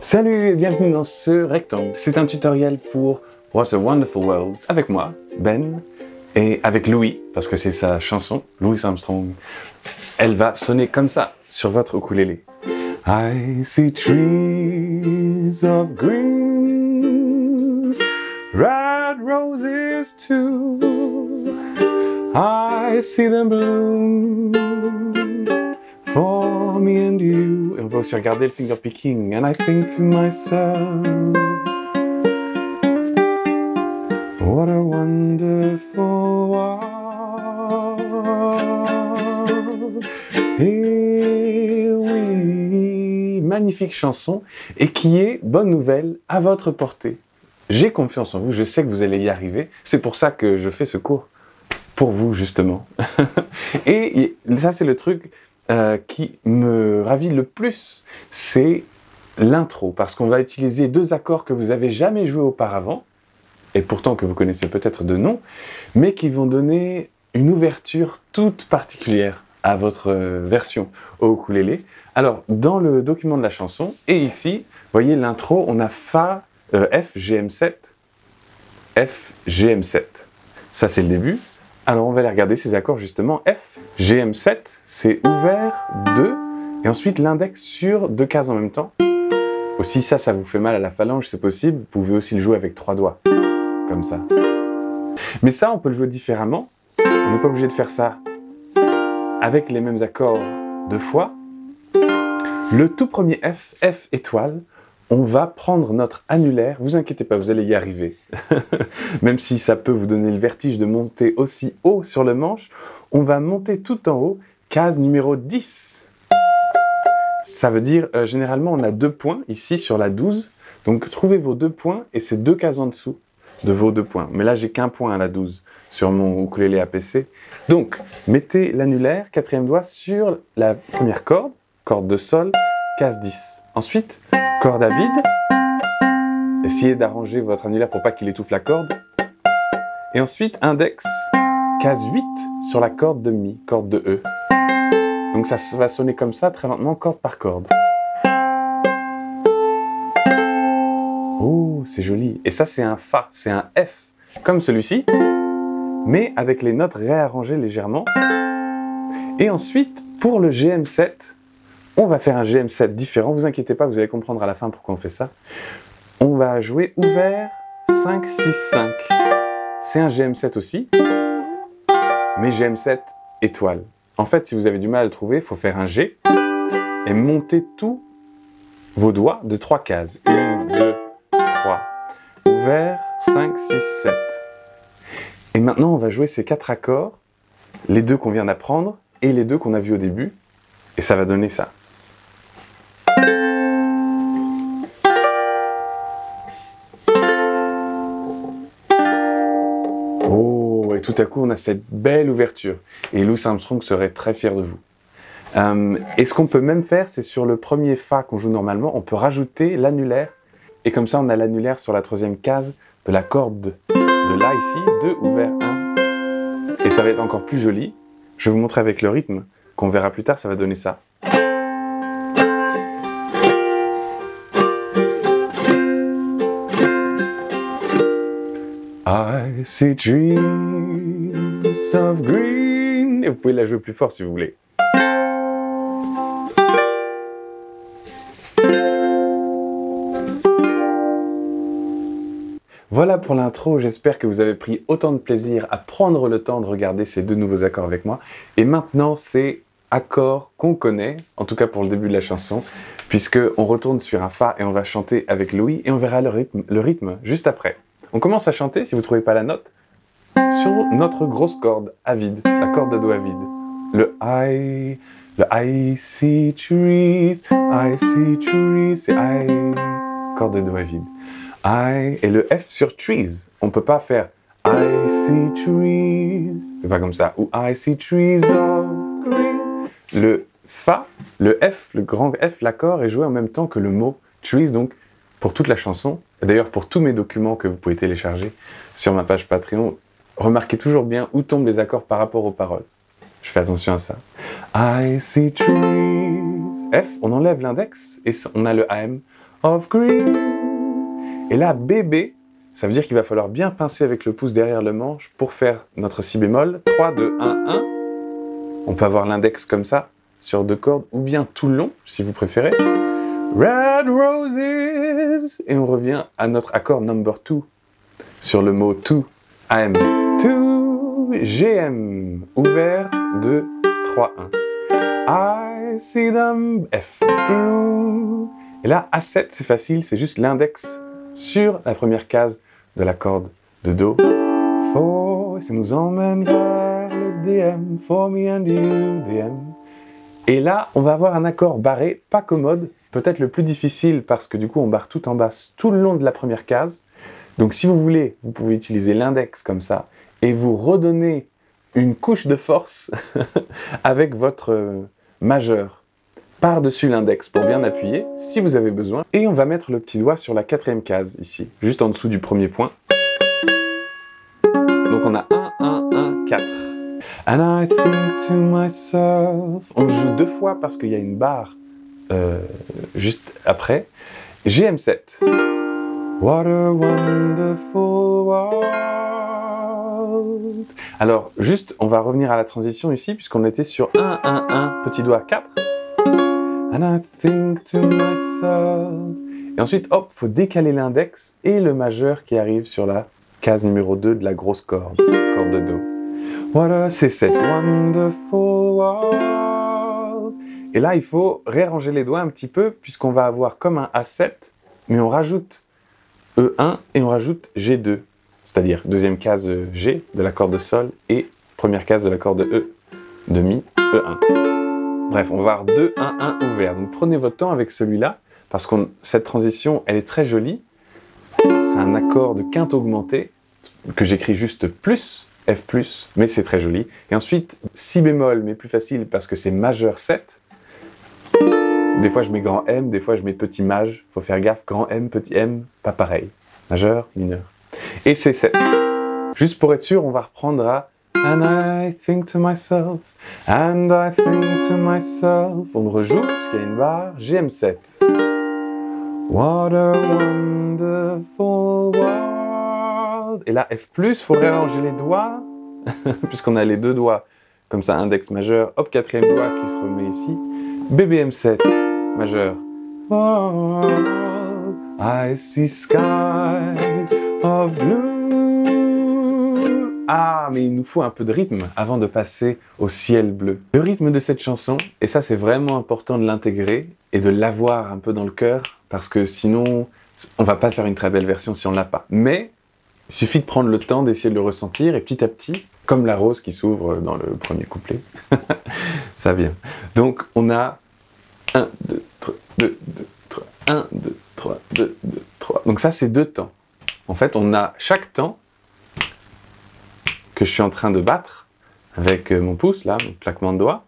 Salut et bienvenue dans ce rectangle. C'est un tutoriel pour What a Wonderful World avec moi, Ben, et avec Louis, parce que c'est sa chanson, Louis Armstrong. Elle va sonner comme ça sur votre ukulélé. I see trees of green, red roses too. I see them bloom for me and you. Et on va aussi regarder le finger picking. And I think to myself, what a wonderful world. Et oui, magnifique chanson et qui est, bonne nouvelle, à votre portée. J'ai confiance en vous, je sais que vous allez y arriver. C'est pour ça que je fais ce cours. Pour vous, justement. Et ça, c'est le truc qui me ravit le plus, c'est l'intro, parce qu'on va utiliser deux accords que vous n'avez jamais joués auparavant, et pourtant que vous connaissez peut-être de nom, mais qui vont donner une ouverture toute particulière à votre version au ukulélé. Alors, dans le document de la chanson, et ici, vous voyez l'intro, on a Fa, F, GM7, F, GM7. Ça, c'est le début. Alors, on va aller regarder ces accords justement. F, GM7, c'est ouvert 2, et ensuite l'index sur 2 cases en même temps. Aussi, ça vous fait mal à la phalange, c'est possible. Vous pouvez aussi le jouer avec 3 doigts, comme ça. Mais ça, on peut le jouer différemment. On n'est pas obligé de faire ça avec les mêmes accords 2 fois. Le tout premier F, F étoile, on va prendre notre annulaire. Vous inquiétez pas, vous allez y arriver. Même si ça peut vous donner le vertige de monter aussi haut sur le manche, on va monter tout en haut, case numéro 10. Ça veut dire, généralement, on a 2 points ici sur la 12. Donc, trouvez vos 2 points et c'est 2 cases en dessous de vos 2 points. Mais là, j'ai qu'un point à la 12 sur mon ukulélé APC. Donc, mettez l'annulaire, 4e doigt, sur la première corde, corde de sol, case 10. Ensuite, corde à vide. Essayez d'arranger votre annulaire pour pas qu'il étouffe la corde. Et ensuite, index, case 8 sur la corde de mi, corde de E. Donc ça va sonner comme ça, très lentement, corde par corde. Oh, c'est joli. Et ça, c'est un Fa, c'est un F, comme celui-ci, mais avec les notes réarrangées légèrement. Et ensuite, pour le GM7, on va faire un GM7 différent. Vous inquiétez pas, vous allez comprendre à la fin pourquoi on fait ça. On va jouer ouvert 5, 6, 5. C'est un GM7 aussi, mais GM7 étoile. En fait, si vous avez du mal à le trouver, il faut faire un G et monter tous vos doigts de 3 cases. 1, 2, 3. Ouvert 5, 6, 7. Et maintenant, on va jouer ces 4 accords, les 2 qu'on vient d'apprendre et les 2 qu'on a vus au début, et ça va donner ça. Oh, et tout à coup, on a cette belle ouverture. Et Louis Armstrong serait très fier de vous. Et ce qu'on peut même faire, c'est sur le premier Fa qu'on joue normalement, on peut rajouter l'annulaire. Et comme ça, on a l'annulaire sur la 3e case de la corde de La ici, 2, ouvert 1. Et ça va être encore plus joli. Je vais vous montrer avec le rythme, qu'on verra plus tard, ça va donner ça. I see trees of green. Et vous pouvez la jouer plus fort si vous voulez. Voilà pour l'intro, j'espère que vous avez pris autant de plaisir à prendre le temps de regarder ces 2 nouveaux accords avec moi. Et maintenant, c'est accords qu'on connaît, en tout cas pour le début de la chanson, puisqu'on retourne sur un Fa et on va chanter avec Louis, et on verra le rythme juste après. On commence à chanter, si vous ne trouvez pas la note, sur notre grosse corde à vide, la corde de Do à vide. Le I see trees, c'est I, corde de Do à vide. I et le F sur trees. On ne peut pas faire I see trees. C'est pas comme ça. Ou I see trees of green. Le Fa, le F, le grand F, l'accord est joué en même temps que le mot trees, donc pour toute la chanson. D'ailleurs, pour tous mes documents que vous pouvez télécharger sur ma page Patreon, remarquez toujours bien où tombent les accords par rapport aux paroles. Je fais attention à ça. I see trees. F, on enlève l'index et on a le AM of green. Et là, bébé, ça veut dire qu'il va falloir bien pincer avec le pouce derrière le manche pour faire notre si bémol. 3, 2, 1, 1. On peut avoir l'index comme ça, sur 2 cordes, ou bien tout le long, si vous préférez. Red roses. Et on revient à notre accord number 2, sur le mot to, AM. To, GM, ouvert, 2, 3, 1. I see them, F, blue. Et là, A7, c'est facile, c'est juste l'index sur la première case de la corde de Do. For, ça nous emmène vers le DM, for me and you, DM. Et là, on va avoir un accord barré, pas commode, peut-être le plus difficile parce que du coup, on barre tout en basse tout le long de la première case. Donc si vous voulez, vous pouvez utiliser l'index comme ça et vous redonner une couche de force avec votre majeur par-dessus l'index pour bien appuyer, si vous avez besoin. Et on va mettre le petit doigt sur la 4e case, ici, juste en dessous du premier point. Donc on a 1, 1, 1, 4. And I think to myself... On le joue 2 fois parce qu'il y a une barre juste après. GM7. What a wonderful world. Alors, juste, on va revenir à la transition ici, puisqu'on était sur 1, 1, 1, petit doigt 4. And I think to myself. Et ensuite, hop, faut décaler l'index et le majeur qui arrive sur la case numéro 2 de la grosse corde de Do. What a C7, wonderful world. Et là, il faut réarranger les doigts un petit peu, puisqu'on va avoir comme un A7, mais on rajoute E1 et on rajoute G2, c'est-à-dire deuxième case G de la corde de Sol et première case de la corde E de Mi, E1. Bref, on va avoir 2, 1, 1 ouvert. Donc prenez votre temps avec celui-là, parce que cette transition, elle est très jolie. C'est un accord de quinte augmentée, que j'écris juste plus, F+, mais c'est très joli. Et ensuite, si bémol, mais plus facile, parce que c'est majeur 7. Des fois, je mets grand M, des fois, je mets petit maj. Faut faire gaffe, grand M, petit m, pas pareil. Majeur, mineur. Et c'est 7. Juste pour être sûr, on va reprendre à And I think to myself, and I think to myself. On le rejoue, parce qu'il y a une barre. GM7. What a wonderful world. Et là, F+, faut réarranger les doigts, puisqu'on a les 2 doigts, comme ça, index majeur. Hop, 4e doigt qui se remet ici. BBM7, majeur. Oh, I see skies of blue. Ah, mais il nous faut un peu de rythme avant de passer au ciel bleu. Le rythme de cette chanson, et ça c'est vraiment important de l'intégrer et de l'avoir un peu dans le cœur, parce que sinon, on va pas faire une très belle version si on l'a pas. Mais, il suffit de prendre le temps d'essayer de le ressentir, et petit à petit, comme la rose qui s'ouvre dans le premier couplet, ça vient. Donc, on a 1, 2, 3, 2, 2, 3, 1, 2, 3, 2, 2, 3. Donc ça, c'est 2 temps. En fait, on a chaque temps que je suis en train de battre avec mon pouce, là, mon claquement de doigts,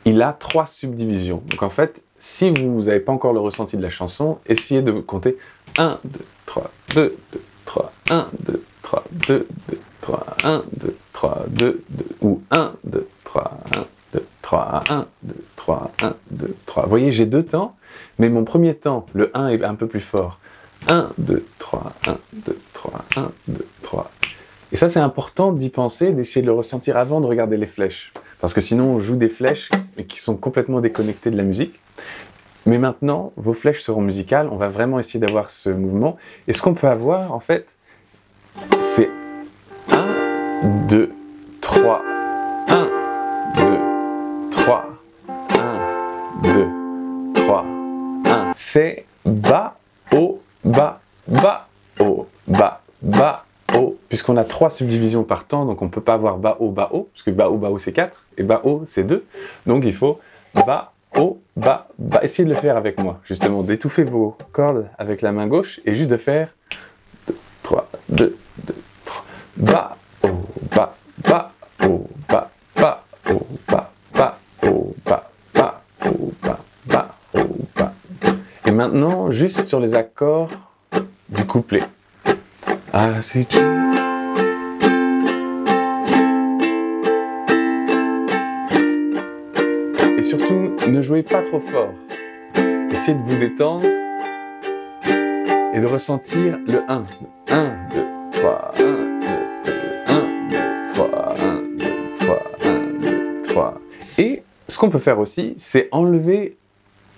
il a 3 subdivisions. Donc en fait, si vous n'avez pas encore le ressenti de la chanson, essayez de compter 1, 2, 3, 2, 2, 3, 1, 2, 3, 2, 2, 3, 1, 2, 3, 2, 2, ou 1, 2, 3, 1, 2, 3, 1, 2, 3, 1, 2, 3. Vous voyez, j'ai 2 temps, mais mon premier temps, le 1 est un peu plus fort. 1, 2, 3, 1, 2, 3, 1, 2, 3. Et ça, c'est important d'y penser, d'essayer de le ressentir avant de regarder les flèches. Parce que sinon, on joue des flèches mais qui sont complètement déconnectées de la musique. Mais maintenant, vos flèches seront musicales. On va vraiment essayer d'avoir ce mouvement. Et ce qu'on peut avoir, en fait, c'est 1, 2, 3, 1, 2, 3, 1, 2, 3, 1. C'est bas, haut, bas, bas, haut, bas, bas, haut. Puisqu'on a 3 subdivisions par temps, donc on ne peut pas avoir bas, haut, parce que bas, haut, c'est 4, et bas, haut, c'est 2. Donc il faut bas, haut, bas, bas. Essayez de le faire avec moi, justement, d'étouffer vos cordes avec la main gauche, et juste de faire 2, 3, 2, 2, 3, bas, haut, bas, bas, haut, bas, bas, haut, bas, bas, haut, bas, bas, haut, bas, bas, haut, bas. Et maintenant, juste sur les accords du couplet. Ah, c'est tout. Et surtout, ne jouez pas trop fort. Essayez de vous détendre et de ressentir le 1. 1, 2, 3, 1, 2, 3, 1, 2, 3, 1, 2, 3. Et ce qu'on peut faire aussi, c'est enlever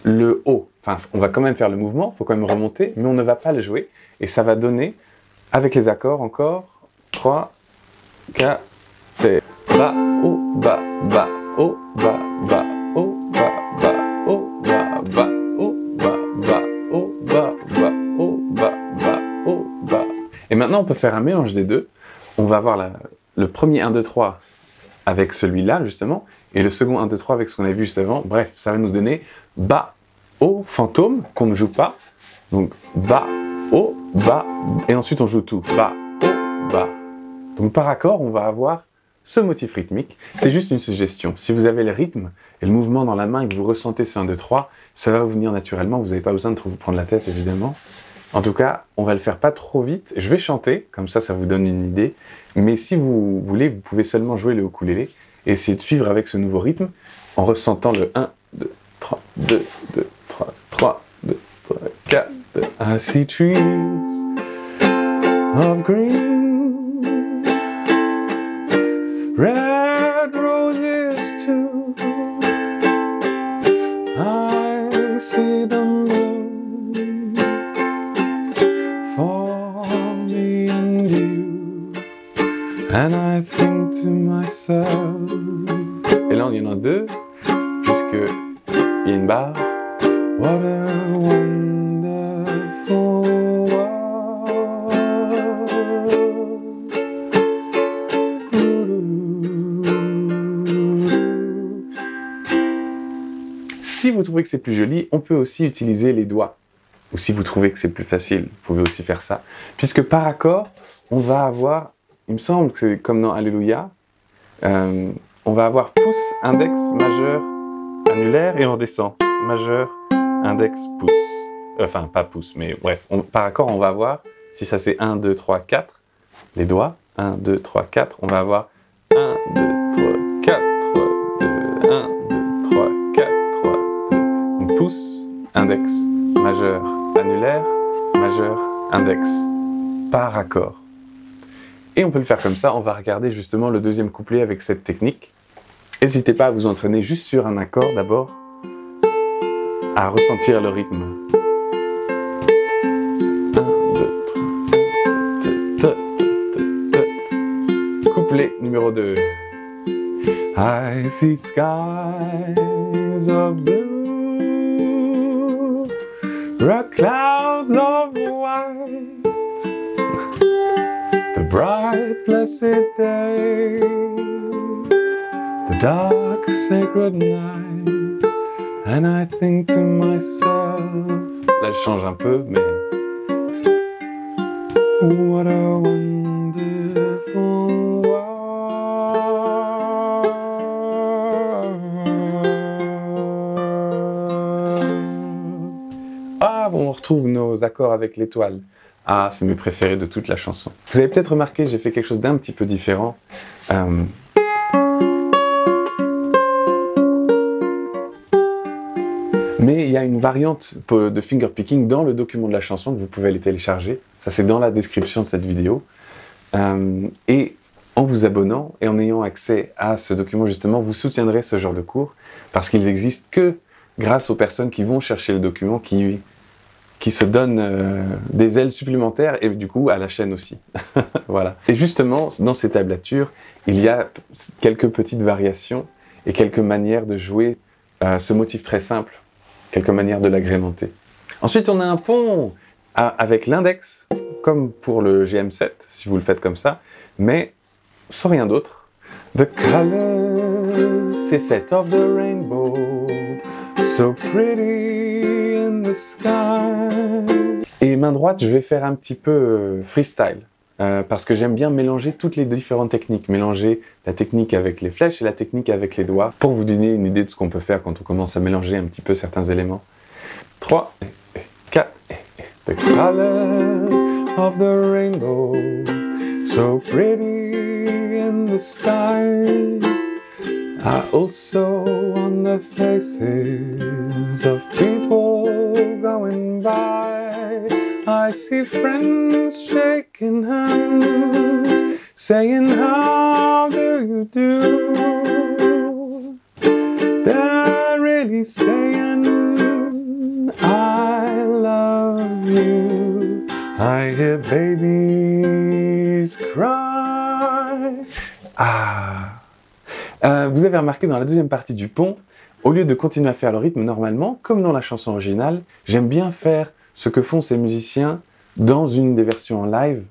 le haut. Enfin, on va quand même faire le mouvement, il faut quand même remonter, mais on ne va pas le jouer. Et ça va donner, avec les accords encore, 3, 4, bas, haut, bas, bas, haut, bas, bas, haut, bas, bas, haut, bas, bas, haut, bas, bas, haut, bas, bas, haut, bas, bas, haut, bas. Et maintenant, on peut faire un mélange des deux. On va avoir le premier 1, 2, 3 avec celui-là, justement, et le second 1, 2, 3 avec ce qu'on a vu juste avant. Bref, ça va nous donner bas, haut, fantôme, qu'on ne joue pas. Donc, bas, haut, bas, et ensuite on joue tout. Bas, haut, bas. Donc, par accord, on va avoir ce motif rythmique. C'est juste une suggestion. Si vous avez le rythme et le mouvement dans la main et que vous ressentez ce 1, 2, 3, ça va vous venir naturellement. Vous n'avez pas besoin de trop vous prendre la tête, évidemment. En tout cas, on va le faire pas trop vite. Je vais chanter, comme ça vous donne une idée. Mais si vous voulez, vous pouvez seulement jouer le ukulélé et essayer de suivre avec ce nouveau rythme en ressentant le 1, 2, 3, 2, 2, 3, 3, 2, 3, 4, 2. I see trees of green, red roses too. I see them bloom for me and you, and I think to myself. Et là, il y en a deux, puisque il y a une barre. What a wonderful world. Si vous trouvez que c'est plus joli, on peut aussi utiliser les doigts. Ou si vous trouvez que c'est plus facile, vous pouvez aussi faire ça. Puisque par accord, on va avoir, il me semble que c'est comme dans Alléluia, on va avoir pouce, index, majeur, annulaire et on redescend. Majeur, index, pouce. Enfin, pas pouce, mais bref. Par accord, on va avoir, si ça c'est 1, 2, 3, 4, les doigts, 1, 2, 3, 4, on va avoir 1, 2, 3, 4, 3, 2, 1, 2, 3, 4, 3, 2. Donc pouce, index, majeur, annulaire, majeur, index, par accord. Et on peut le faire comme ça, on va regarder justement le deuxième couplet avec cette technique. N'hésitez pas à vous entraîner juste sur un accord d'abord, à ressentir le rythme. 1, 2, 3, couplet numéro 2. I see skies of blue, red clouds of white, the bright blessed day, the dark sacred night, and I think to myself. Là je change un peu, mais what a wonderful world. Ah, bon, on retrouve nos accords avec l'étoile. Ah, c'est mes préférés de toute la chanson. Vous avez peut-être remarqué, j'ai fait quelque chose d'un petit peu différent. Mais il y a une variante de finger picking dans le document de la chanson que vous pouvez aller télécharger. Ça, c'est dans la description de cette vidéo. Et en vous abonnant et en ayant accès à ce document, justement, vous soutiendrez ce genre de cours parce qu'ils existent que grâce aux personnes qui vont chercher le document, qui se donnent des ailes supplémentaires et du coup à la chaîne aussi. Voilà. Et justement, dans ces tablatures, il y a quelques petites variations et quelques manières de jouer ce motif très simple, quelques manières de l'agrémenter. Ensuite, on a un pont avec l'index, comme pour le GM7, si vous le faites comme ça, mais sans rien d'autre. The colors, c'est set of the rainbow, so pretty in the sky. Et main droite, je vais faire un petit peu freestyle, parce que j'aime bien mélanger toutes les différentes techniques, mélanger la technique avec les flèches et la technique avec les doigts, pour vous donner une idée de ce qu'on peut faire quand on commence à mélanger un petit peu certains éléments. 3, 4, the colors of the rainbow, so pretty in the sky, are also on the faces of people going by. I I see friends shaking hands, saying how do you do. They're really saying I love you. I hear babies cry. Vous avez remarqué dans la deuxième partie du pont, au lieu de continuer à faire le rythme normalement, comme dans la chanson originale, j'aime bien faire ce que font ces musiciens dans une des versions en live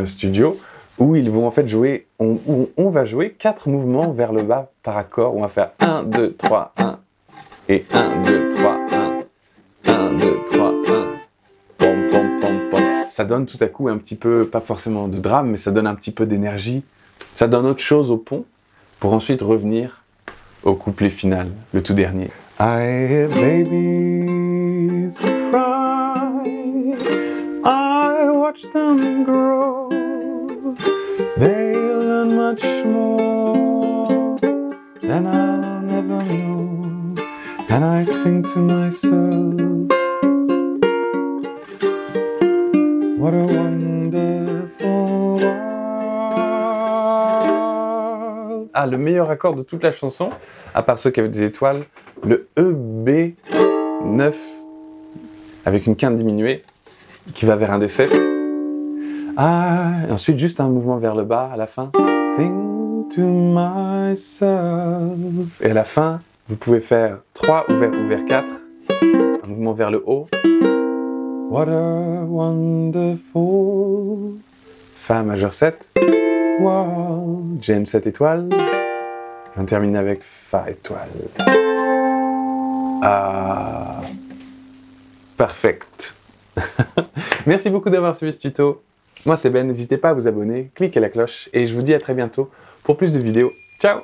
studio, où ils vont en fait jouer, on va jouer 4 mouvements vers le bas par accord. On va faire 1, 2, 3, 1, et 1, 2, 3, 1, 1, 2, 3, 1, pom, pom, pom, pom. Ça donne tout à coup un petit peu, pas forcément de drame, mais ça donne un petit peu d'énergie. Ça donne autre chose au pont, pour ensuite revenir au couplet final, le tout dernier. I hear babies cry, I watch them grow, they learn much more than I'll never know, and I think to myself, what a wonderful world. Ah, le meilleur accord de toute la chanson, à part ceux qui avaient des étoiles, le EB9 avec une quinte diminuée qui va vers un D7. Ah, et ensuite juste un mouvement vers le bas à la fin. Think to myself. Et à la fin, vous pouvez faire 3 ouvert 4, un mouvement vers le haut. What a wonderful. Fa majeur 7. Wow. J7 étoile. Et on termine avec Fa étoile. Ah. Perfect. Merci beaucoup d'avoir suivi ce tuto. Moi c'est Ben, n'hésitez pas à vous abonner, cliquez la cloche et je vous dis à très bientôt pour plus de vidéos. Ciao!